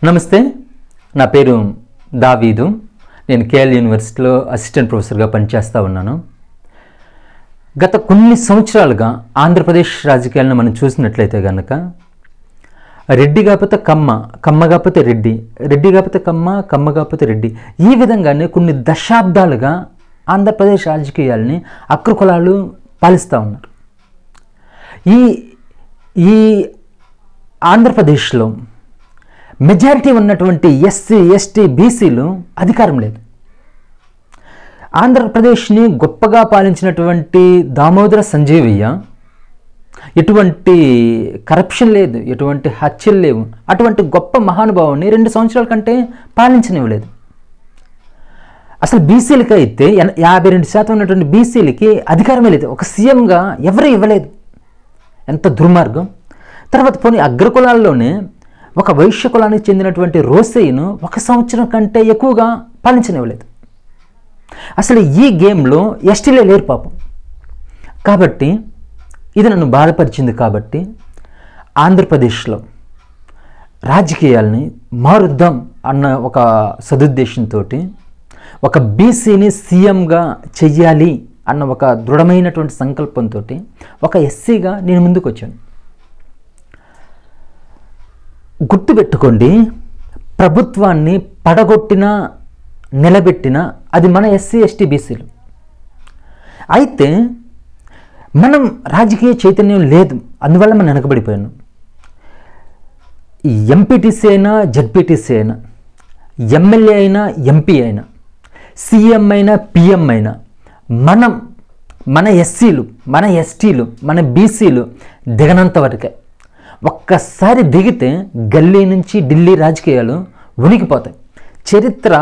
నమస్తే, నా పేరు దావీదు. నేను కేఎల్ యూనివర్సిటీలో అసిస్టెంట్ ప్రొఫెసర్గా పనిచేస్తూ ఉన్నాను. గత కొన్ని సంవత్సరాలుగా ఆంధ్రప్రదేశ్ రాజకీయాలను మనం చూసినట్లయితే కనుక రెడ్డి కాకపోతే కమ్మ, కమ్మ కాకపోతే రెడ్డి, రెడ్డి కాకపోతే కమ్మ, కమ్మ కాకపోతే రెడ్డి, ఈ విధంగానే కొన్ని దశాబ్దాలుగా ఆంధ్రప్రదేశ్ రాజకీయాలని అగ్రకులాలు పాలిస్తూ ఉన్నారు. ఈ ఆంధ్రప్రదేశ్లో మెజారిటీ ఉన్నటువంటి ఎస్సీ, ఎస్టీ, బీసీలు అధికారం లేదు. ఆంధ్రప్రదేశ్ని గొప్పగా పాలించినటువంటి దామోదర సంజీవయ్య ఎటువంటి కరప్షన్ లేదు, ఎటువంటి హత్యలు లేవు, అటువంటి గొప్ప మహానుభావుని 2 సంవత్సరాల కంటే పాలించనివ్వలేదు. అసలు బీసీలకి అయితే 52% ఉన్నటువంటి బీసీలకి అధికారమే లేదు, ఒక సీఎంగా ఎవరు ఇవ్వలేదు. ఎంత దుర్మార్గం! తర్వాత పోనీ అగ్రకులాల్లోనే ఒక వైశ్య కులానికి చెందినటువంటి రోసయ్యను 1 సంవత్సరం కంటే ఎక్కువగా పాలించనివ్వలేదు. అసలు ఈ గేమ్లో ఎస్టీలే లేరు పాపం. కాబట్టి ఇది నన్ను బాధపరిచింది. కాబట్టి ఆంధ్రప్రదేశ్లో రాజకీయాల్ని మారుద్దాం అన్న ఒక సదుద్దేశంతో ఒక బీసీని సీఎంగా చెయ్యాలి అన్న ఒక దృఢమైనటువంటి సంకల్పంతో ఒక ఎస్సీగా నేను ముందుకు వచ్చాను. గుర్తుపెట్టుకోండి, ప్రభుత్వాన్ని పడగొట్టినా నిలబెట్టినా అది మన ఎస్సీ, ఎస్టీ, బీసీలు. అయితే మనం రాజకీయ చైతన్యం లేదు, అందువల్ల మనం వెనకబడిపోయాను. ఎంపీటీసీ అయినా, జడ్పీటీసీ అయినా, ఎమ్మెల్యే అయినా, ఎంపీ అయినా, సీఎం అయినా, పిఎం అయినా మన ఎస్సీలు, మన ఎస్టీలు, మన బీసీలు దిగనంత వరకే. ఒక్కసారి దిగితే గల్లీ నుంచి ఢిల్లీ రాజకీయాలు ఉనికిపోతాయి. చరిత్ర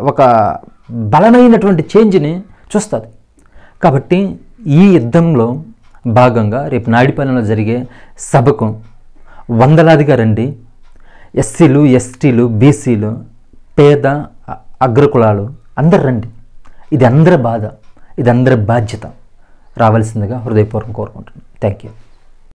ఒక బలమైనటువంటి చేంజ్ని చూస్తుంది. కాబట్టి ఈ యుద్ధంలో భాగంగా రేపు నాయుడుపాలెంలో జరిగే సభకు వందలాదిగా రండి. ఎస్సీలు, ఎస్టీలు, బీసీలు, పేద అగ్రకులాలు అందరు రండి. ఇది అందరి బాధ, ఇది అందరి బాధ్యత. రావాల్సిందిగా హృదయపూర్వకం కోరుకుంటున్నాను. Thank you.